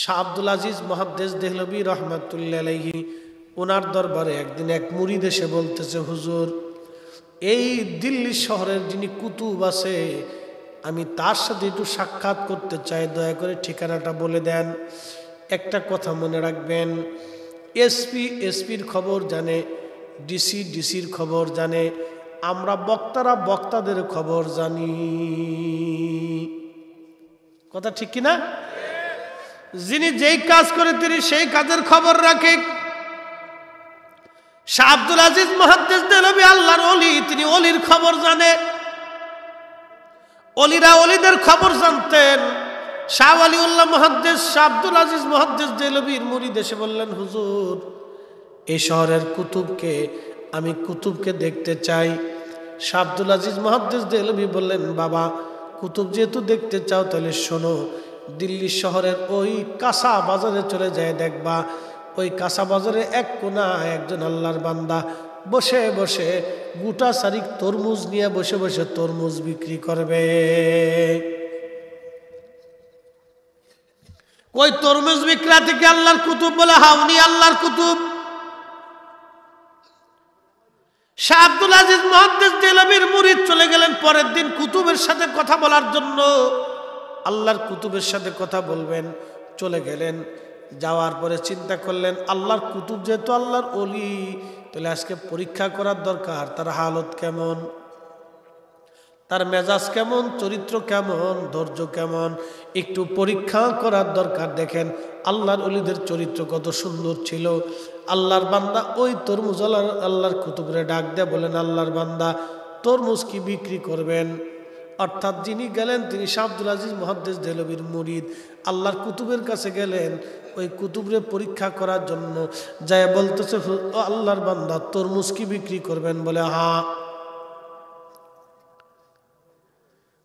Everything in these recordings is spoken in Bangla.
শাহ আব্দুল আজিজ মুহাদ্দিস দেহলভী রহমাতুল্লাহ আলাইহি ওনার দরবারে একদিন এক মুরিদ এসে বলতেছে, হুজুর, এই দিল্লি শহরের যিনি কুতুব আছে আমি তার সাথে একটু সাক্ষাৎ করতে চাই, দয়া করে ঠিকানাটা বলে দেন। একটা কথা মনে রাখবেন, এসপির খবর জানে, ডিসির খবর জানে, আমরা বক্তারা বক্তাদের খবর জানি। কথা ঠিক কিনা? যিনি যেই কাজ করে তিনি সেই কাজের খবর রাখে। শাহ আব্দুল আজিজ মুহাদ্দিস দেহলভী আল্লাহর ওলি, তিনি ওলির খবর জানে, ওলিরা ওলিদের খবর জানতেন। শাহ ওয়ালিউল্লাহ মুহাদ্দিস শাহ আব্দুল আজিজ মুহাদ্দিস দেহলভীর মুরিদ এসে বললেন, হুজুর, এই শহরের কুতুবকে, আমি কুতুবকে দেখতে চাই। শাহ আব্দুল আজিজ মুহাদ্দিস দেহলভী বললেন, বাবা, কুতুব যেহেতু দেখতে চাও তাহলে শোনো, দিল্লি শহরের ওই কাঁচা বাজারে চলে যায়, দেখবা ওই কাঁচা বাজারে এক কোনায় একজন আল্লাহর বান্দা বসে বসে গোটা সারিক তরমুজ নিয়ে বসে বসে তরমুজ বিক্রি করবে। ওই তরমুজ বিক্রেতা থেকে আল্লাহর কুতুব বলে, হ্যাঁ উনি আল্লাহর কুতুব। শাহ আব্দুল আজিজ মুহাদ্দিস দেহলভীর মুরিদ চলে গেলেন পরের দিন কুতুবের সাথে কথা বলার জন্য। আল্লাহর কুতুবের সাথে কথা বলবেন, চলে গেলেন। যাওয়ার পরে চিন্তা করলেন, আল্লাহর কুতুব যেহেতু আল্লাহর ওলি, তাহলে আজকে পরীক্ষা করার দরকার, তার হালত কেমন, তার মেজাজ কেমন, চরিত্র কেমন, ধৈর্য কেমন, একটু পরীক্ষা করার দরকার। দেখেন আল্লাহর ওলিদের চরিত্র কত সুন্দর ছিল। আল্লাহর বান্দা ওই তরমুজ আল্লাহর কুতুবরে ডাক দেয়া বলেন, আল্লাহর বান্দা, তরমুজ কি বিক্রি করবেন? অর্থাৎ যিনি গেলেন তিনি শাহ আব্দুল আজিজ মুহাদ্দিস দেহলভীর মুরিদ, আল্লাহর কুতুবের কাছে গেলেন ওই কুতুবরে পরীক্ষা করার জন্য। যায় বলতেছে, আল্লাহর বান্দা, তরমুজ কি বিক্রি করবেন? বলে, হ্যাঁ।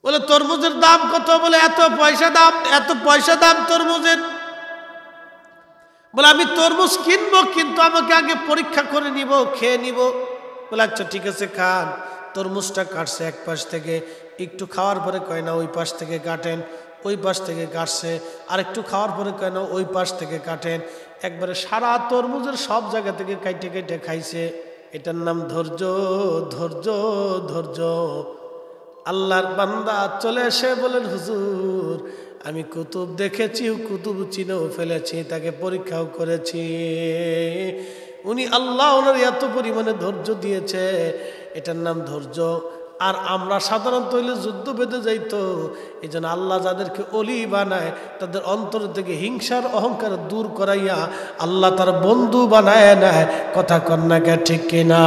বলে, তরমুজের দাম কত? বলে, এত পয়সা দাম, এত পয়সা দাম তরমুজের। বলে, আমি তরমুজ কিনবো, কিন্তু আমাকে আগে পরীক্ষা করে নিব, খেয়ে নিব। বলে, আচ্ছা ঠিক আছে, খান। তরমুজটা কাটছে এক পাশ থেকে, একটু খাওয়ার পরে কয় না ওই পাশ থেকে কাটেন, ওই পাশ থেকে কাটছে, আর একটু খাওয়ার পরে কয় না ওই পাশ থেকে কাটেন। একবারে সারা তরমুজের সব জায়গা থেকে কাইটে কাইটে খাইছে। এটার নাম ধৈর্য, ধৈর্য, ধৈর্য। আল্লাহর বান্দা চলে এসে বলেন, হুজুর, আমি কুতুব দেখেছি, কুতুব চিনেও ফেলেছি, তাকে পরীক্ষাও করেছি। উনি আল্লাহ ওনার এত পরিমাণে ধৈর্য দিয়েছে, এটার নাম ধৈর্য। আর আমরা সাধারণত হইলে যুদ্ধ বেঁধে যাইতো। এই জন্য আল্লাহ যাদেরকে অলি বানায় তাদের অন্তর থেকে হিংসার অহংকার দূর করাইয়া আল্লাহ তার বন্ধু বানায় নেয়। কথা কন্যাকে ঠিক কিনা?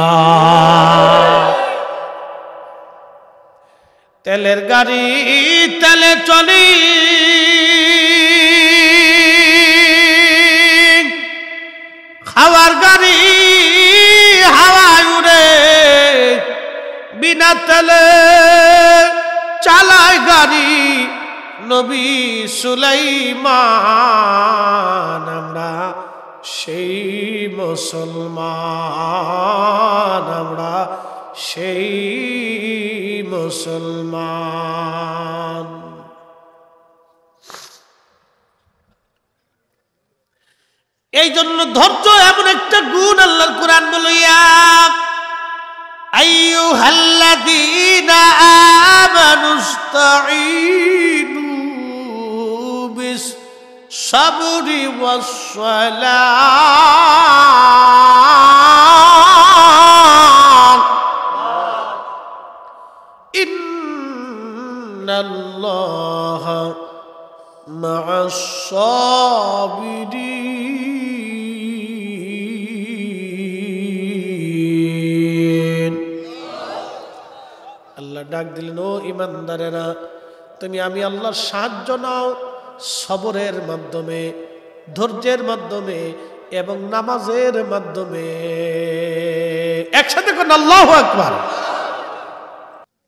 তেলের গাড়ি তেলে চলি, হাওয়ার গাড়ি হাওয়ায় উড়ে, বিনা তেলে চালায় গাড়ি নবী সুলাইমান। আমরা সেই মুসলমান, আমরা সেই মুসলমান। এই জন্য ধৈর্য এমন একটা গুণ, আল্লাহর কোরআন বলিয়া, আইয়ুহাল্লাযীনা আমানুস্তাঈনু বিস-সাবরি ওয়াস-সালাহ, ইন্নাল্লাহা মা'আস-সাবিরিন। আল্লাহ ডাক দিলেন, ও ইমানদারেরা, তুমি আমি আল্লাহর সাহায্য নাও সবরের মাধ্যমে, ধৈর্যের মাধ্যমে এবং নামাজের মাধ্যমে। একসাথে কোন আল্লাহু আকবার।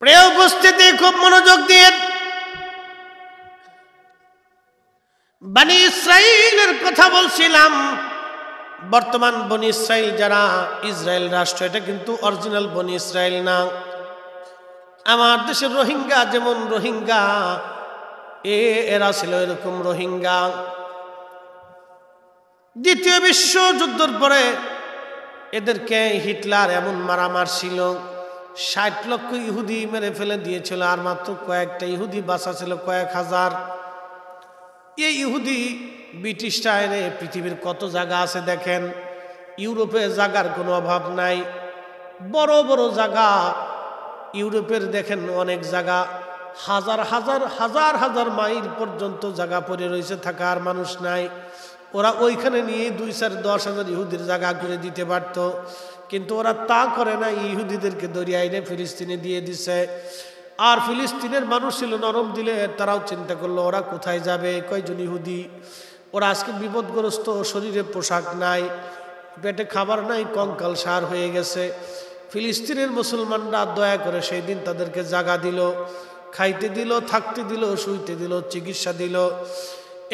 প্রিয় উপস্থিতি, খুব মনোযোগ দিয়ে বনি ইসরাইলের কথা বলছিলাম। বর্তমান বনি ইসরাইল যারা, ইসরায়েল রাষ্ট্র, এটা কিন্তু অরিজিনাল বনি ইসরাইল না। আমার দেশের রোহিঙ্গা যেমন রোহিঙ্গা, এরা ছিল এরকম রোহিঙ্গা। দ্বিতীয় বিশ্বযুদ্ধের পরে এদেরকে হিটলার এমন মারা মারছিল, ৬০ লক্ষ ইহুদি মেরে ফেলে দিয়েছিল, আর মাত্র কয়েকটা ইহুদি বাঁচা ছিল, কয়েক হাজার। এই ইহুদি ব্রিটিশরা এনে পৃথিবীর কত জায়গা আছে দেখেন। ইউরোপে জায়গার কোনো অভাব নাই, বড় বড় জায়গা ইউরোপের দেখেন, অনেক জায়গা হাজার হাজার হাজার হাজার মাইল পর্যন্ত জায়গা পড়ে রয়েছে, থাকার মানুষ নাই। ওরা ওইখানে নিয়ে ২-১০,০০০ ইহুদির জায়গা করে দিতে পারত, কিন্তু ওরা তা করে না। ইহুদিদেরকে দরিয়া এনে ফিলিস্তিনে দিয়ে দিছে। আর ফিলিস্তিনের মানুষ ছিল নরম দিলে, তারাও চিন্তা করলো ওরা কোথায় যাবে, কয়জন ইহুদি। ওরা আজকে বিপদগ্রস্ত, শরীরে পোশাক নাই, পেটে খাবার নাই, কঙ্কাল সার হয়ে গেছে। ফিলিস্তিনের মুসলমানরা দয়া করে সেই দিন তাদেরকে জায়গা দিল, খাইতে দিল, থাকতে দিল, শুইতে দিল, চিকিৎসা দিল।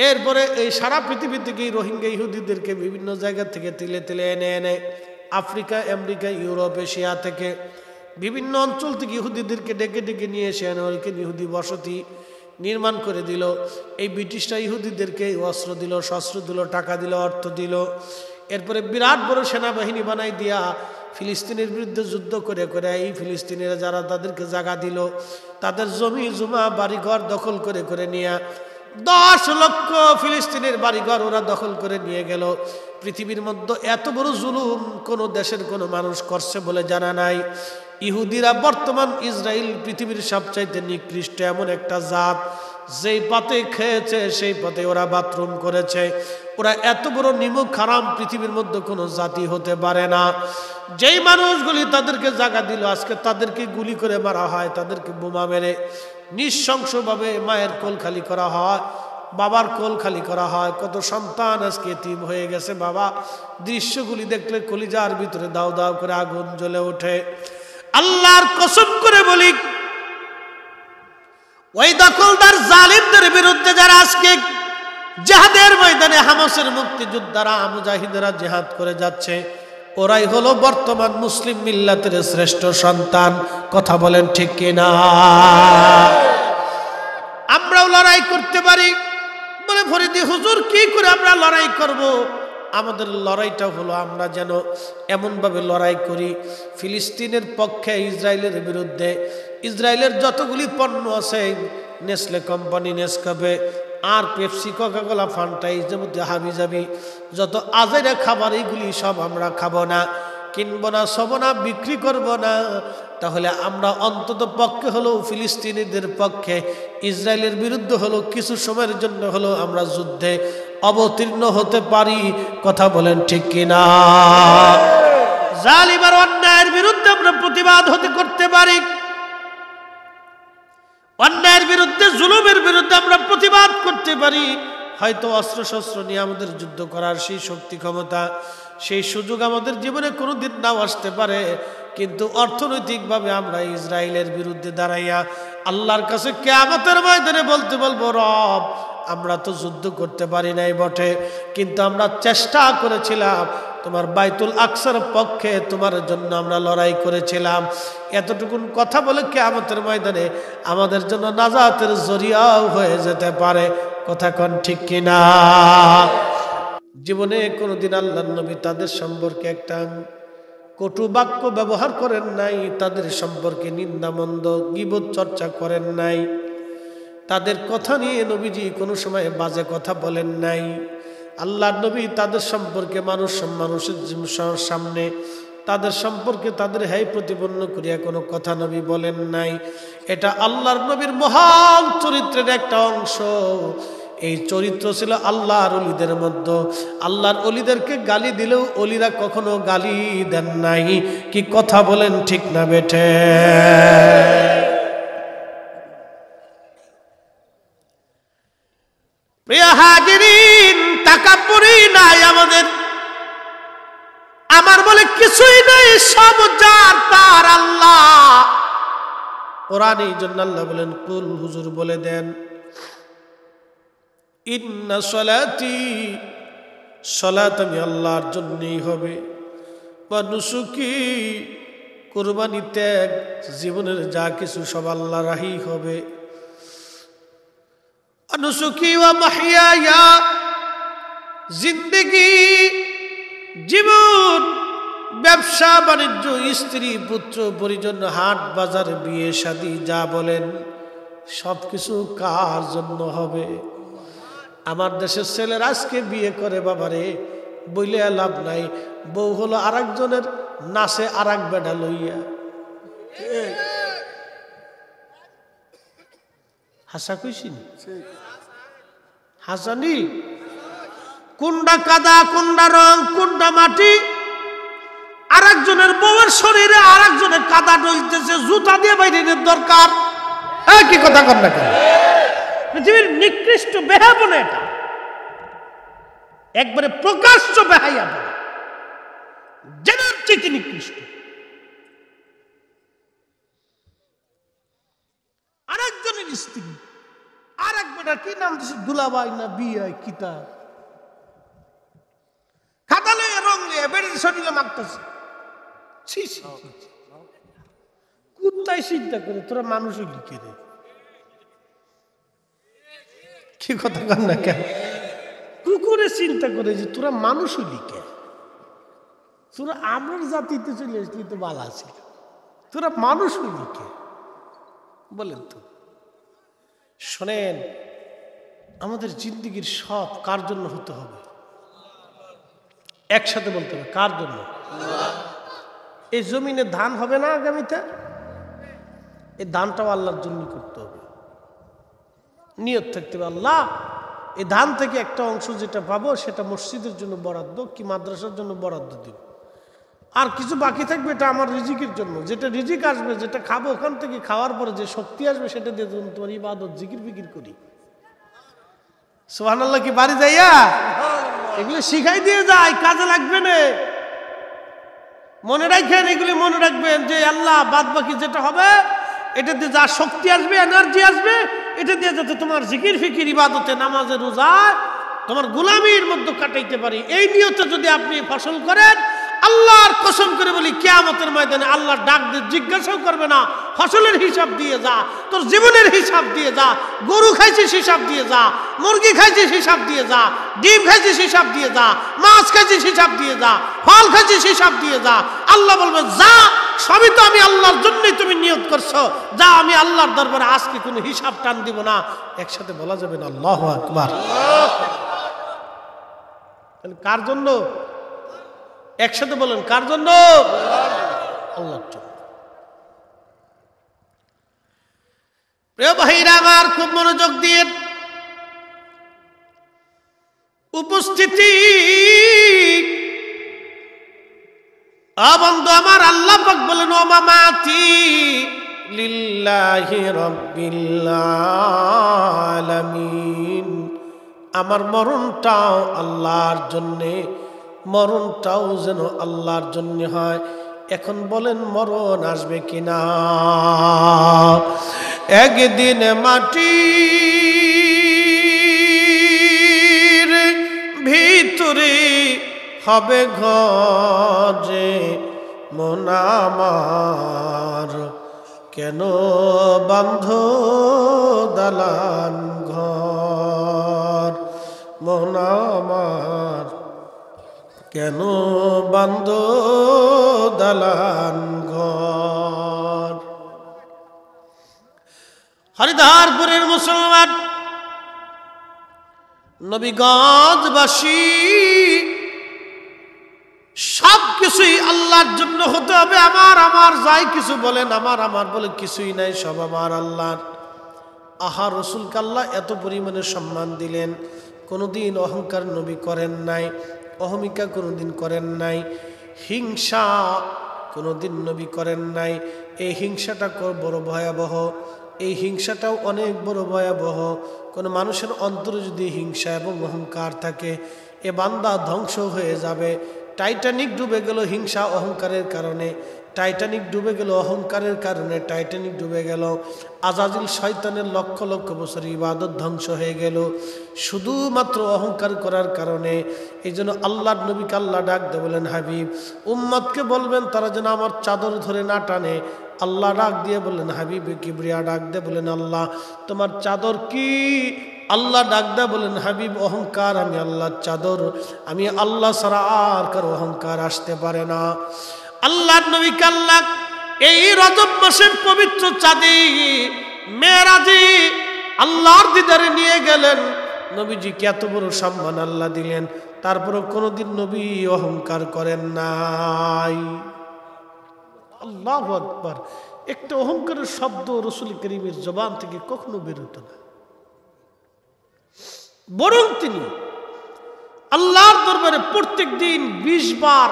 এরপরে এই সারা পৃথিবী থেকে রোহিঙ্গা ইহুদিদেরকে বিভিন্ন জায়গা থেকে তিলে তিলে এনে এনে আফ্রিকা, আমেরিকা, ইউরোপ, এশিয়া থেকে বিভিন্ন অঞ্চল থেকে ইহুদিদেরকে ডেকে ডেকে নিয়ে এসে ওইখানে ইহুদি বসতি নির্মাণ করে দিল। এই ব্রিটিশরা ইহুদিদেরকে অস্ত্র দিল, শস্ত্র দিল, টাকা দিল, অর্থ দিল। এরপরে বিরাট বড় সেনাবাহিনী বানাই দিয়া ফিলিস্তিনের বিরুদ্ধে যুদ্ধ করে করে এই ফিলিস্তিনিরা যারা তাদেরকে জায়গা দিল, তাদের জমি জমা বাড়িঘর দখল করে করে নিয়ে ১০ লক্ষ ফিলিস্তিনের বাড়িঘর ওরা দখল করে নিয়ে গেল। পৃথিবীর মধ্যে এত বড় জুলুম কোন দেশের কোন মানুষ করছে বলে জানা নাই। ইহুদিরা বর্তমান ইসরায়েল পৃথিবীর সবচাইতে নিকৃষ্ট এমন একটা জাত, যেই পথে খেয়েছে সেই পথে ওরা বাথরুম করেছে। ওরা এত বড় নিমুখ হারাম পৃথিবীর মধ্যে কোনো জাতি হতে পারে না। যেই মানুষগুলি তাদেরকে জায়গা দিল, আজকে তাদেরকে গুলি করে মারা হয়, তাদেরকে বোমা মেরে নৃশংসভাবে মায়ের কোল খালি করা হয়, বাবার কোল খালি করা হয়। কত সন্তান আজকে এতিম হয়ে গেছে বাবা। দৃশ্যগুলি দেখলে কলিজার ভিতরে দাও দাও করে আগুন জ্বলে ওঠে। আল্লাহর কসম করে বলি, ওই দখলদার জালিমদের বিরুদ্ধে যারা আজকে জিহাদের ময়দানে হামাসের মুক্তিযোদ্ধারা, মুজাহিদেরা জিহাদ করে যাচ্ছে, ওরাই হলো বর্তমান মুসলিম মিল্লাতের শ্রেষ্ঠ সন্তান। কথা বলেন ঠিক কিনা? আমরাও লড়াই করতে পারি। বলে ফরিদি হুজুর, কি করে আমরা লড়াই করব? আমাদের লড়াইটা হলো আমরা যেন এমনভাবে লড়াই করি ফিলিস্তিনের পক্ষে, ইসরায়েলের বিরুদ্ধে। ইসরায়েলের যতগুলি পণ্য আছে, নেসলে কোম্পানি, নেসকাফে আর পেপসি, কোকাকোলা, ফান্টা, এই যে হাবি যাবি যত আজেরা খাবার, এইগুলি সব আমরা খাবো না, কিনবো না, সব না, বিক্রি করব না। তাহলে আমরা অন্তত পক্ষে হলো ফিলিস্তিনিদের পক্ষে, ইসরায়েলের বিরুদ্ধে হলো কিছু সময়ের জন্য হলো আমরা যুদ্ধে অবতীর্ণ হতে পারি। কথা বলেন ঠিক কিনা? জালিম আর অন্যায়ের বিরুদ্ধে আমরা প্রতিবাদ করতে পারি। অন্যায়ের বিরুদ্ধে, জুলুমের বিরুদ্ধে আমরা প্রতিবাদ করতে পারি। হয়তো অস্ত্র শস্ত্র নিয়ে আমাদের যুদ্ধ করার সেই শক্তি, ক্ষমতা, সেই সুযোগ আমাদের জীবনে কোনোদিন নাও আসতে পারে, কিন্তু অর্থনৈতিকভাবে আমরা ইসরায়েলের বিরুদ্ধে দাঁড়াইয়া আল্লাহর কাছে কিয়ামতের ময়দানে বলতে বলবো, রব আমরা তো যুদ্ধ করতে পারি নাই বটে, কিন্তু আমরা চেষ্টা করেছিলাম, তোমার বাইতুল আকসার পক্ষে তোমার জন্য আমরা লড়াই করেছিলাম। এতটুকুন কথা বলে কিয়ামতের ময়দানে আমাদের জন্য নাজাতের জরিয়াও হয়ে যেতে পারে। কথা কোন ঠিক কিনা? জীবনে কোনোদিন আল্লাহর নবী তাদের সম্পর্কে একটা কটু বাক্য ব্যবহার করেন নাই, তাদের সম্পর্কে নিন্দামন্দ গীবত চর্চা করেন নাই, তাদের কথা নিয়ে নবীজি কোনো সময় বাজে কথা বলেন নাই। আল্লাহর নবী তাদের সম্পর্কে মানুষের সামনে তাদের সম্পর্কে তাদের হেয় প্রতিপন্ন করিয়া কোনো কথা নবী বলেন নাই। এটা আল্লাহর নবীর মহান চরিত্রের একটা অংশ। এই চরিত্র ছিল আল্লাহর অলিদের মধ্যে। আল্লাহর অলিদেরকে গালি দিলেও অলিরা কখনো গালি দেন নাই। কি কথা বলেন ঠিক না বেঠে? প্রিয় হাজিরিন, তাকাব্বুরি নাই আমাদের, আমার বলে কিছুই নাই, সব যার তার আল্লাহ। কোরআনে এই জন্য আল্লাহ বলেন, কুল, হুজুর বলে দেন, ইন্না সলাতি, সলাত আমি আল্লাহর জন্যই হবে, বা নুসুকি, কুরবানি, ত্যাগ, জীবনের যা কিছু সব আল্লাহ রাহি হবে। নুসুকি ওয়া মাহইয়ায়া জিন্দেগি, জীবন, ব্যবসা বাণিজ্য, স্ত্রী পুত্র পরিজন, হাট বাজার, বিয়ে শাদী, যা বলেন সবকিছু কার জন্য হবে? আমার দেশের ছেলের আজকে বিয়ে করে বাবারে, বইলে লাভ নাই, বউ হলো আর একজনের, নাচে আর এক বেটা লইয়া। হাসা কইছি হাসানি? কোনটা কাদা, কোনটা রং, কোনটা মাটি, আর একজনের বউয়ের শরীরে আর একজনের কাদা ডলতেছে, জুতা দিয়ে বাইরে দরকার। কি কথা কর না কেন? পৃথিবীর নিকৃষ্ট বেহাপনা এটা, একবারে প্রকাশ্য বেহাইয়াপনা, জেনার চেয়ে নিকৃষ্ট। আরেকজনের স্ত্রী আর এক বেটা, কি নাম দিচ্ছে, দুলাবাই না বিয়ে কিতা, খাতা লইয়া রং লইয়া বেড়ে শরীরে মারতেছে। কোথায় চিন্তা করে তোরা মানুষই লিখে রে? কি কথা কর না কেন? কুকুরে চিন্তা করে যে তোরা মানুষই লিখে, তোরা আমার জাতিতে চলে আসলি তো ভালো ছিল, তোরা মানুষই লিখে বলেন তো। শোনেন, আমাদের জিন্দেগির সব কার জন্য হতে হবে? একসাথে বলতে হবে, কার জন্য? এই জমিনে ধান হবে না আগামীতে, এই ধানটাও আল্লাহর জন্য করতে হবে। নিয়ত থাকতে হবে, আল্লাহ এই ধান থেকে একটা অংশ যেটা পাবো সেটা মসজিদের জন্য বরাদ্দ কি মাদ্রাসার জন্য বরাদ্দ দিব, আর কিছু বাকি থাকবে এটা আমার রিজিকের জন্য, যেটা রিজিক আসবে, যেটা খাবো ওখান থেকে, খাওয়ার পরে যে শক্তি আসবে সেটা দিয়ে তোমার ইবাদত জিকির ফিকির করি। সুবহানাল্লাহ। কি বাড়ি যাইয়া এগুলো শিখাই দিয়ে যায়, কাজে লাগবে না। মনে রাখবেন, এগুলি মনে রাখবেন যে আল্লাহ বাদ বাকি যেটা হবে এটা দিয়ে যা শক্তি আসবে, এনার্জি আসবে, এটা দিয়ে যাতে তোমার জিকির ফিকির, ইবাদতে, নামাজে, রোজা, তোমার গোলামির মধ্যে কাটাইতে পারি, এই নিয়তে যদি আপনি ফসল করেন, আল্লাহর কসম করে বলি কিয়ামতের ময়দানে আল্লাহ ডাক দিয়ে জিজ্ঞাসাও করবে না, ফসলের হিসাব দিয়ে যা, তোর জীবনের হিসাব দিয়ে যা, গরু খাইছিস হিসাব দিয়ে যা, মুরগি খাইছিস হিসাব দিয়ে যা, ডিম খাইছিস হিসাব দিয়ে যা, মাছ খাইছিস হিসাব দিয়ে যা, ফল খাইছিস হিসাব দিয়ে যা। আল্লাহ বলবে যা, সবই তো আমি আল্লাহর জন্যই তুমি নিয়ত করছো, যা, আমি আল্লাহর দরবারে আজকে কোনো হিসাব টান দিব না। একসাথে বলা যাবে না আল্লাহু আকবার? কার জন্য? একসাথে বলেন, কার জন্য? আল্লাহর জন্য। প্রিয় ভাইরা আমার, খুব মনোযোগ দিয়ে উপস্থিতি, বন্ধু আমার, আল্লাহ পাক বলেন ও মামাতি লিল্লাহি রাব্বিল আলামিন, আমার মরণটাও আল্লাহর জন্যে, মরণটাও যেন আল্লাহর জন্য হয়। এখন বলেন মরণ আসবে কিনা? একদিন মাটির ভিতরে হবে ঘরে মন আমার, কেন বান্ধ দালান ঘর, মন আমার কেন বান্ধ দালান ঘর। হরিদ্বারপুরের মুসলমান নবীগঞ্জবাসী, সব কিছুই আল্লাহর জন্য হতে হবে। আমার যাই কিছু বলেন, আমার বলে কিছুই নাই, সব আমার আল্লাহর। আহা, রসুলকে আল্লাহ এত পরিমাণে সম্মান দিলেন, কোনোদিন অহংকার নবী করেন নাই, অহমিকা কোনোদিন করেন নাই, হিংসা কোনোদিন নবী করেন নাই। এই হিংসাটা বড় ভয়াবহ, এই হিংসাটাও অনেক বড় ভয়াবহ। কোনো মানুষের অন্তরে যদি হিংসা এবং অহংকার থাকে, এ বান্দা ধ্বংস হয়ে যাবে। টাইটানিক ডুবে গেল হিংসা অহংকারের কারণে, টাইটানিক ডুবে গেল অহংকারের কারণে, টাইটানিক ডুবে গেল। আজাজিল শয়তানের লক্ষ লক্ষ বছর ইবাদত ধ্বংস হয়ে গেল শুধুমাত্র অহংকার করার কারণে। এই জন্য আল্লাহর নবীকে আল্লাহ ডাক দিয়ে বলেন, হাবিব উম্মতকে বলবেন তারা যেন আমার চাদর ধরে না টানে। আল্লাহ ডাক দিয়ে বললেন, হাবিব কিবরিয়া ডাক দিয়ে বলেন, আল্লাহ তোমার চাদর কি আল্লাহ ডাকদা বলেন, হাবিব অহংকার আমি আল্লাহর চাদর, আমি আল্লাহ ছাড়া আর কারো অহংকার আসতে পারে না। আল্লাহর নবীকে আল্লাহ এই রজব মাসের পবিত্র চাঁদে মেরাজে আল্লাহর দিদারে নিয়ে গেলেন। নবীজিকে এত বড় সম্মান আল্লাহ দিলেন, তারপরও কোনোদিন নবী অহংকার করেন নাই। আল্লাহু আকবার। একটা অহংকারের শব্দ রাসূল করিমের জবান থেকে কখনো বের হতো না, বরং তিনি আল্লাহর দরবারে প্রত্যেক দিন 20 বার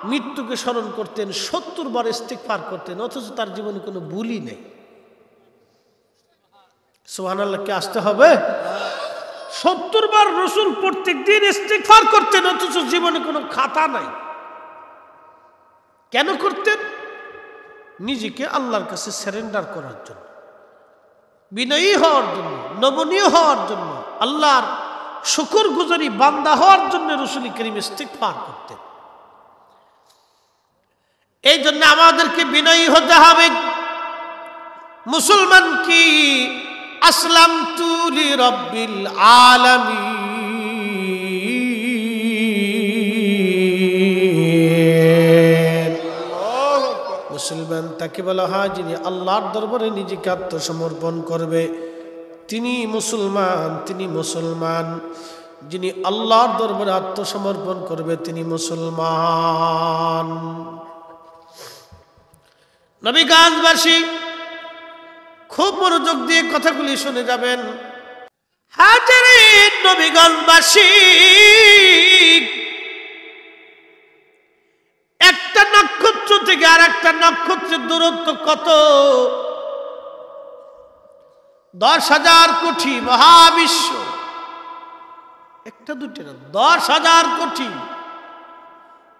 মৃত্যুকে স্মরণ করতেন, 70 বার ইস্তিগফার করতেন, অথচ তার জীবনে কোনো ভুলই নেই। সুবহানাল্লাহ, কে আসতে হবে? 70 বার রাসূল প্রত্যেক দিন ইস্তিগফার করতেন, অথচ জীবনে কোনো খাতা নাই। কেন করতেন? নিজেকে আল্লাহর কাছে সারেন্ডার করার জন্য, বিনয়ী হওয়ার জন্য, নমনীয় হওয়ার জন্য, আল্লাহর শুকরগুজারি বান্দা হওয়ার জন্য রাসূল করিম ইস্তিগফার করতেন। এই জন্য আমাদেরকে বিনয়ী হতে হবে। মুসলমান কি আসলামতু লিরাব্বিল আলামিন। মুসলমান তাকে বলা হয় যিনি আল্লাহর দরবারে নিজেকে আত্মসমর্পণ করবে, তিনি মুসলমান। তিনি মুসলমান। যিনি আল্লাহর দরবারে আত্মসমর্পণ করবে তিনি মুসলমান। নবীগঞ্জবাসী খুব মনোযোগ দিয়ে কথাগুলি শুনে যাবেন। হাজারিন নবীগঞ্জবাসী, একটা নক্ষত্র থেকে আর একটা নক্ষত্রের দূরত্ব কত? 10,000 কোটি মহাবিশ্ব। একটা দুটো না, 10,000 কোটি।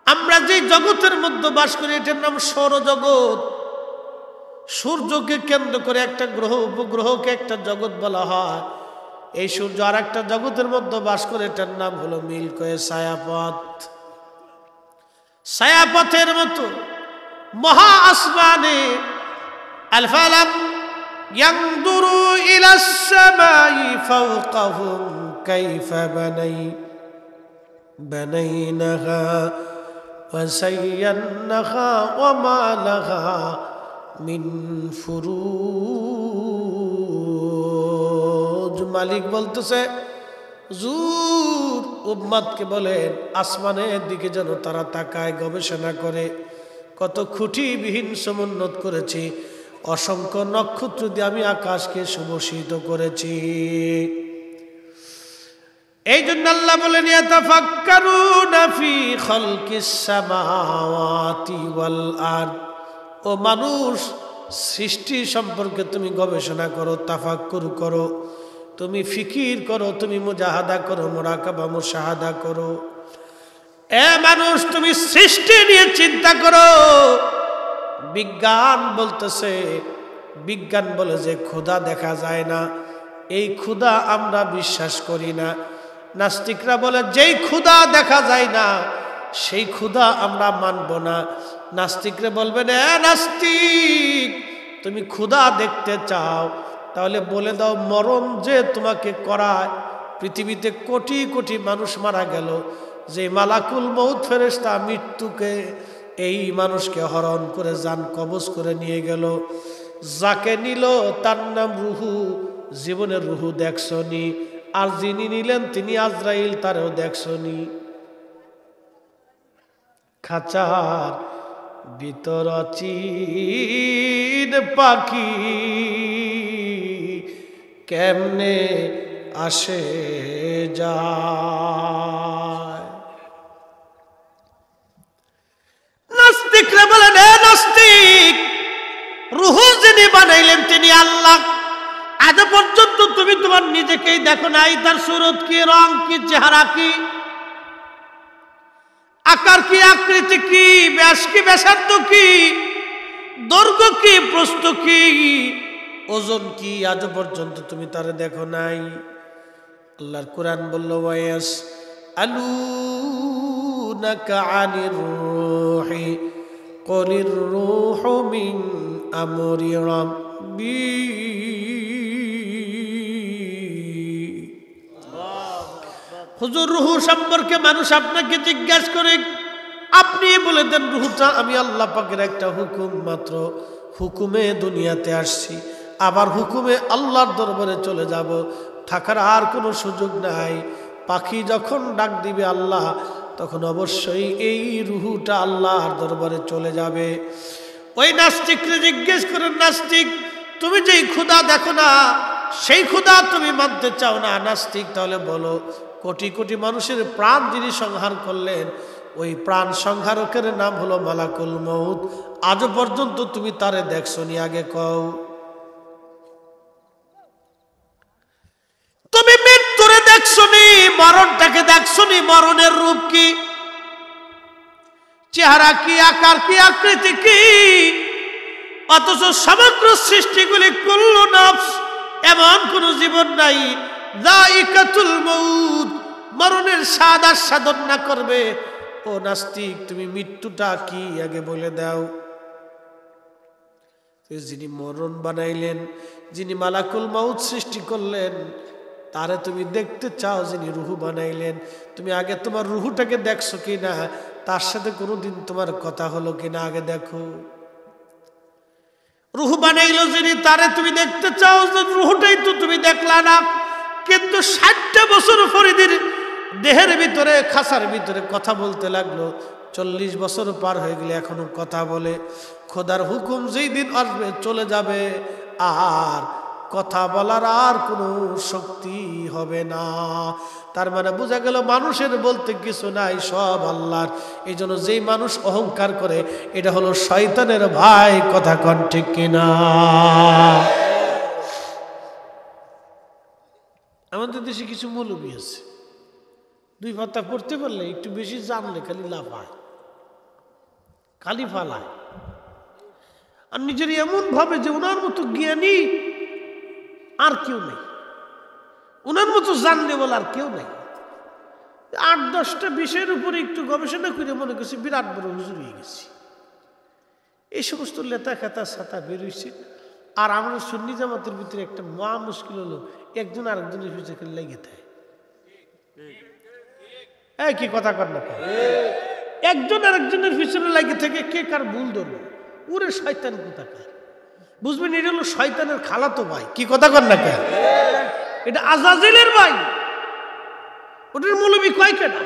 আমরা যে জগতের মধ্যে বাস করি এটার নাম সৌরজগৎ। সূর্যকে কেন্দ্র করে একটা গ্রহ, উপগ্রহকে একটা জগৎ বলা হয়। এই সূর্য আর একটা জগতের মধ্যে বাস করে, এটার নাম হলো মিল্কি ওয়ে, ছায়াপথ। ছায়াপথের মতো মহা আসমানে আল-ফালাক ইয়ানদুরু ইলাস সামাই ফাওকাহুম কাইফা বানাইনাহা ওয়া সায়্যানাহা ওয়া মা লাহা মিন ফুরুজ। মালিক বলতেছে, হুজুর উম্মতকে বলেন আসমানের দিকে যেন তারা তাকায়, গবেষণা করে। কত খুঁটিবিহীন সমুন্নত করেছি, অসংখ্য নক্ষত্র দিয়ে আমি আকাশকে সুবসিত করেছি। এই জন্য আল্লাহ বলেন, ইয়াতাফাক্কারুনা ফি খালকিস সামাওয়াতি ওয়াল আরদ। ও মানুষ, সৃষ্টি সম্পর্কে তুমি গবেষণা করো, তাফাক্কুর করো, তুমি ফিকির করো, তুমি মুজাহাদা করো, মুরাকাবা মুশাহাদা করো। এ মানুষ, তুমি সৃষ্টি নিয়ে চিন্তা করো। বিজ্ঞান বলতেছে, বিজ্ঞান বলে যে ক্ষুধা দেখা যায় না, এই ক্ষুধা আমরা বিশ্বাস করি না। নাস্তিকরা বলে যেই ক্ষুধা দেখা যায় না সেই ক্ষুধা আমরা মানব না। নাস্তিকরা বলবেন, এ নাস্তিক, তুমি ক্ষুধা দেখতে চাও, তাহলে বলে দাও মরণ যে তোমাকে করায়। পৃথিবীতে কোটি কোটি মানুষ মারা গেল, যে মালাকুল মউত ফেরেশতা মৃত্যুকে এই মানুষকে হরণ করে জান কবজ করে নিয়ে গেল। যাকে নিল তার নাম রুহু, জীবনের রুহু দেখছনি। আর যিনি নিলেন তিনি আজরাইল, তারও দেখছনি। খাঁচার ভিতর চিন পাখি কেমনে আসে যায়। নাস্তিকরা বলেন, এ নাস্তিক, রুহু যিনি বানাইলেন তিনি আল্লাহ। আজ পর্যন্ত তুমি তোমার নিজেকেই দেখো নাই, তার সুরত কি, রং কি, চেহারা কি, আকার কি, আকৃতি কি, ব্যাস কি, ব্যাসার্ধ কি, দৈর্ঘ্য কি, প্রস্থ কি, ওজন কি, আজ পর্যন্ত তুমি তারে দেখো নাই। আল্লাহর কোরআন বলল, ওয়াস আলুনাকা আনির রূহি কুলির রূহু মিন আমরি রাব্বি। হুজুর রুহু সম্পর্কে মানুষ আপনাকে জিজ্ঞাসা করে, আপনি বলে দেন রুহুটা আমি আল্লাহ পাকের একটা হুকুম মাত্র, হুকুমে দুনিয়াতে আসছি, আবার হুকুমে আল্লাহর দরবারে চলে যাব, থাকার আর কোনো সুযোগ নাই। পাখি যখন ডাক দিবে আল্লাহ, তখন অবশ্যই এই রুহুটা আল্লাহর দরবারে চলে যাবে। ওই নাস্তিককে জিজ্ঞেস করেন, নাস্তিক তুমি যেই খোদা দেখো না, সেই খোদা তুমি মানতে চাও না নাস্তিক, তাহলে বলো কোটি কোটি মানুষের প্রাণ যিনি সংহার করলেন, ওই প্রাণ সংহারকের নাম হলো মালাকুল মউত, আজও পর্যন্ত তুমি তারে দেখছো নি? আগে কও। তুমি মৃত্যুরে দেখছো নি, মরণটাকে দেখছো নি? মরণের রূপ কি, চেহারা কি, আকার কি, আকৃতি কি? অথচ সমগ্র সৃষ্টিগুলি কুল্লু নফস, এমন কোন জীবন নাই যায়িকাতুল মউত, মরণের স্বাদ আস্বাদন না করবে। ও নাস্তিক, তুমি মৃত্যুটা কি আগে বলে দাও। যিনি মরণ বানাইলেন, যিনি মালাকুল মউত সৃষ্টি করলেন, তারে তুমি দেখতে চাও যিনি রুহু বানাইলেন। তুমি আগে তোমার রুহুটাকে দেখছো কিনা, তার সাথে কোনোদিন তোমার কথা হলো কিনা আগে দেখো। রুহু বানাইলো যিনি, তারে তুমি দেখতে চাও, রুহুটাই তো তুমি দেখলা না। কিন্তু 60টা বছর ফরিদের দেহের ভিতরে, খাসার ভিতরে কথা বলতে লাগলো, 40 বছর পার হয়ে গেলে এখনো কথা বলে। খোদার হুকুম যেই দিন আসবে চলে যাবে, আর কথা বলার আর কোনো শক্তি হবে না। তার মানে বোঝা গেল মানুষের বলতে কিছু নাই, সব আল্লাহর। এই জন্য যেই মানুষ অহংকার করে, এটা হলো শয়তানের ভাই। কথা কন ঠিক কিনা? আমাদের দেশে কিছু মৌলবী আছে, 2 পাতা পড়তে পারলে, একটু বেশি জানলে খালি লাফায়, খালি ফালায়, আর নিজের এমন ভাবে যে ওনার মতো জ্ঞানী আর কেউ নেই, ওনার মতো জানলে বলে আর কেউ নেই। 8-10টা বিষয়ের উপরে একটু গবেষণা করে মনে করছি বিরাট বড় হুজুর হয়ে গেছি। এই সমস্ত লেতা খাতা ছাতা বেরোইছে। আর আমরা সুন্নি জামাতের ভিতরে একটা মহা মুশকিল হলো, একজন আরেকজনের পিছনে লেগে থাকে। এই কি কথা কর না, একজন আরেকজনের পিছনে লেগে থেকে কে কার ভুল ধরবে? ওরে শয়তান কোথাকার, বুঝবেন এটা হলো শয়তানের খালাতো ভাই। কি কথা কর না, এটা আজাজিলের ভাই। ওটার মৌলবী কয় কেনা?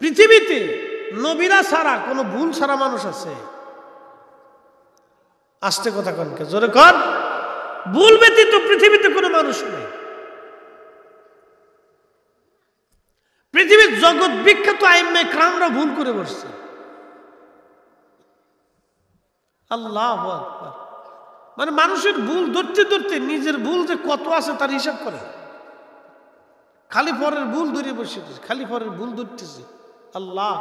পৃথিবীতে নবীরা ছাড়া কোনো ভুল ছাড়া মানুষ আছে? আস্তে কথা কনকে, জোরে কন। ভুল ব্যতীত পৃথিবীতে কোনো মানুষ নেই। পৃথিবীর জগৎ বিখ্যাত আইম্মায়ে কেরামরা ভুল করে বসছে। আল্লাহু আকবার। মানে মানুষের ভুল ধরতে ধরতে নিজের ভুল যে কত আছে তার হিসাব করে, খালি পরের ভুল ধরে বসেছে, খালি পরের ভুল ধরতেছে। আল্লাহ,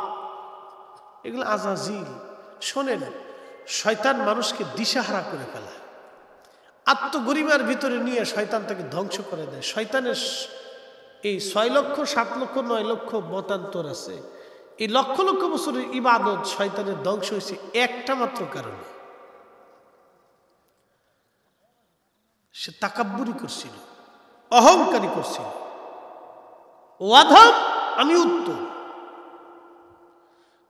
এগুলো আজাজিল। শোনেন, শয়তান মানুষকে দিশাহারা করে ফেলায়, আত্মগরিমার ভিতরে নিয়ে শয়তান তাকে ধ্বংস করে দেয়। শয়তানের এই 6 লক্ষ 7 লক্ষ 9 লক্ষ মতান্তর আছে। এই লক্ষ লক্ষ বছরের ইবাদত শয়তানের ধ্বংস হয়েছে একটা মাত্র কারণে, সে তাকাব্বুরি করছিল, অহংকারী করছিল। ওয়াধব আমি উত্তম।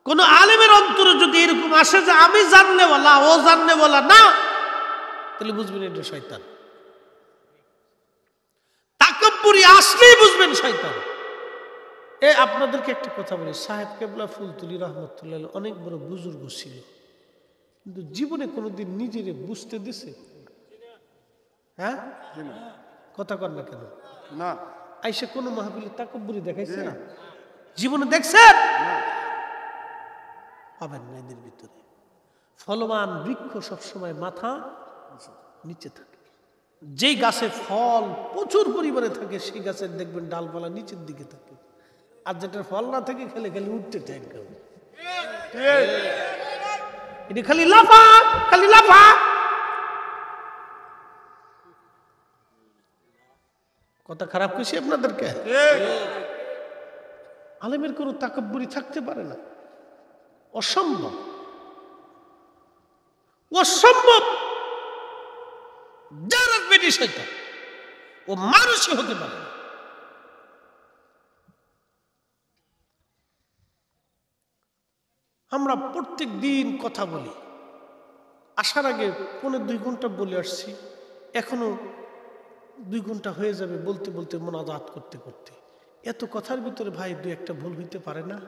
কোন আলেমের অন্তরে যদি এরকম আসে যে আমি জানলে বলা, ও জানলে বলা না, তাহলে বুঝবেন এটা শয়তান। তাকাব্বুরি আসলেই বুঝবেন শয়তান। আপনাদেরকে একটা কথা বলি, সাহেব কেবলা ফুলতুলি রহমতুল্লাহ অনেক বড় বুজুর্গ ছিল, কিন্তু জীবনে কোনোদিন নিজেরে বুঝতে দিছে? হ্যাঁ, কথা কর না কেন? না। আইসা কোন মাহফিলে তাকাব্বুরি দেখাইছে? জীবনে দেখছেন? পাবেন না। এদের ভিতরে ফলবান বৃক্ষ সবসময় মাথা নিচে থাকে। যেই গাছে ফল প্রচুর পরিমাণে থাকে, সেই গাছের দেখবেন ডালপালা নিচের দিকে থাকে, আর যেটার ফল না থাকে খেলে খালি উঠতে থাকে। এটা খালি লাফা, খালি লাফা। কথা খারাপ কইছি আপনাদেরকে? আলেমের কোনো তাকাব্বুরি থাকতে পারে না, অসম্ভব, অসম্ভব। যারা বেটি শয়তান, ও মানুষই হতে পারে না। আমরা প্রত্যেক দিন কথা বলি, আসার আগে 1.5-2 ঘন্টা বলে আসছি, এখনো 2 ঘন্টা হয়ে যাবে বলতে বলতে, মোনাজাত করতে করতে। এত কথার ভিতরে ভাই 2-1টা ভুল হইতে পারে না?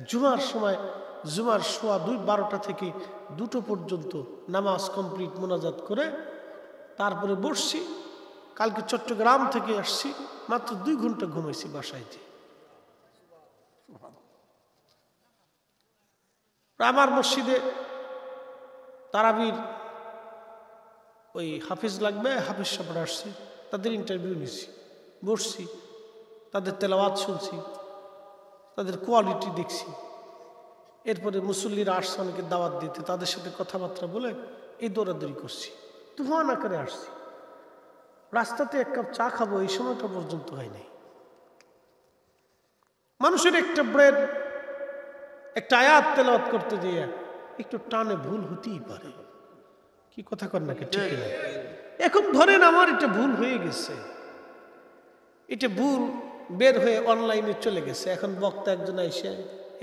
জুমার সময়, জুমার সোয়া 12টা থেকে 2টো পর্যন্ত নামাজ কমপ্লিট, মোনাজাত করে তারপরে বসছি। কালকে চট্টগ্রাম থেকে আসছি, মাত্র 2 ঘন্টা ঘুমাইছি বাসায়। আমার মসজিদে তারাবির ওই হাফিজ লাগবে, হাফিজ সাহেব আসছে, তাদের ইন্টারভিউ নিছি, বসছি, তাদের তেলাওয়াত শুনছি, তাদের কোয়ালিটি দেখছি। এরপরে মুসল্লিরা আসছে অনেকে দাওয়াত দিতে, তাদের সাথে কথাবার্তা বলে এই দৌড়াদৌড়ি করছি, তুফান আকারে আসছি। রাস্তাতে 1 কাপ চা খাবো এই সময়টা পর্যন্ত হয় নাই। মানুষের একটা ব্রেন, একটা আয়াত তেলাওয়াত করতে গিয়ে একটু টানে ভুল হতেই পারে, কি কথা কর নাকি? ঠিক না? এখন ধরেন আমার এটা ভুল হয়ে গেছে, এটা ভুল বের হয়ে অনলাইনে চলে গেছে। এখন বক্তা একজন এসে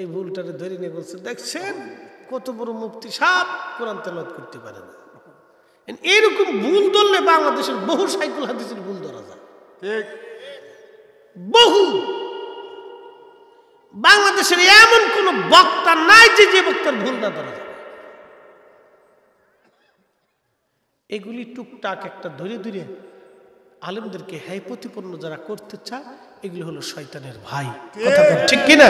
এই ভুলটারে ধরে নিয়ে বলছে, দেখছেন কত বড় মুফতি সাহেব কোরআন তেলাওয়াত করতে পারে না। এইরকম ভুল ধরলে বাংলাদেশের বহু সাইকুল হাদিসের ভুল ধরা যায়, বহু। বাংলাদেশের এমন কোন বক্তা নাই যে বক্তার ভুল না ধরা যাবে। এগুলি টুকটাক একটা ধরে ধরে আলেমদেরকে হ্যায় প্রতিপন্ন যারা করতে চায়, এগুলি হলো শয়তানের ভাই। কথা ঠিক কিনা?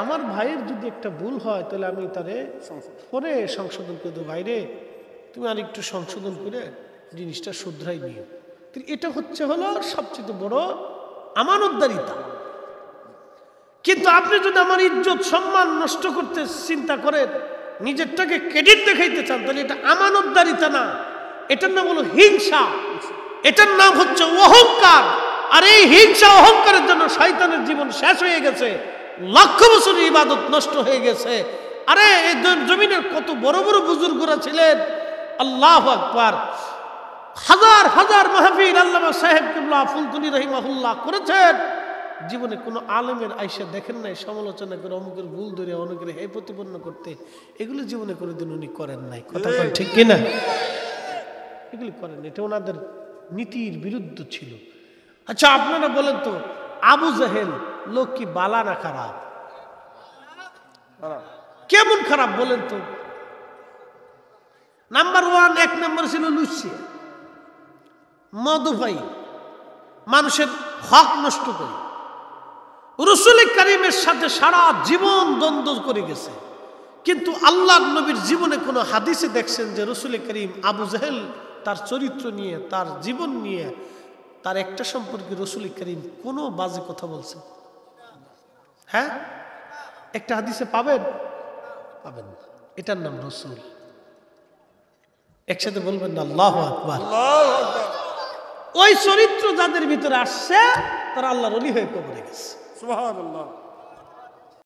আমার ভাইয়ের যদি একটা ভুল হয় তাহলে আমি তারে পরে সংশোধন করে দেবো, ভাইরে তুমি আর একটু সংশোধন করে জিনিসটা শুধরাই নিও। এটা হলো সবচেয়ে বড় আমানতদারিতা। কিন্তু আপনি যদি আমার ইজ্জত সম্মান নষ্ট করতে চিন্তা করেন, নিজেরটাকে ক্রেডিট দেখাইতে চান, তাহলে এটা আমানতদারিতা না, এটার নাম হলো হিংসা, এটার নাম হচ্ছে অহংকার। আর এই হিংসা অহংকারের জন্য শয়তানের জীবন শেষ হয়ে গেছে, লক্ষ বছরের ইবাদত নষ্ট হয়ে গেছে। আরে এই জমিনের কত বড় বড় বুজুর্গরা ছিলেন, আল্লাহু আকবার, হাজার হাজার মাহফিল আল্লামা সাহেব কিবলা ফুলতুনি রহিমাহুল্লাহ করেছেন। জীবনে কোনো আলেমের আইসা দেখেন নাই সমালোচনা করে অমুকের ভুল ধরে অনেকের হে প্রতিপন্ন করতে, এগুলো জীবনে কোনোদিন উনি করেন নাই। কথা ঠিক কিনা? এগুলি করেন, এটা ওনাদের নীতির বিরুদ্ধ ছিল। আচ্ছা আপনারা বলেন তো, আবু জাহেল লোক কি বালা না খারাপ? কেমন খারাপ বলেন তো? নাম্বার 1, 1 নম্বর ছিল লুচ্ছিয়া, মদভাই, মানুষের হক নষ্ট করে, রাসূল কারীমের সাথে সারা জীবন দ্বন্দ্ব করে গেছে। কিন্তু আল্লাহর নবীর জীবনে কোনো হাদিসে দেখছেন যে রাসূল কারীম আবু জাহেল তার চরিত্র নিয়ে, তার জীবন নিয়ে, তার একটা সম্পর্কে রাসূল কারীম কোনো বাজে কথা বলছেন? হ্যাঁ, একটা হাদিসে পাবেন? পাবেন না। এটার নাম রাসূল। একসাথে বলবেন না আল্লাহু আকবার। ওই চরিত্র যাদের ভিতরে আসছে তারা আল্লাহর ওলি হয়ে কবরে গেছে। সুবহানাল্লাহ।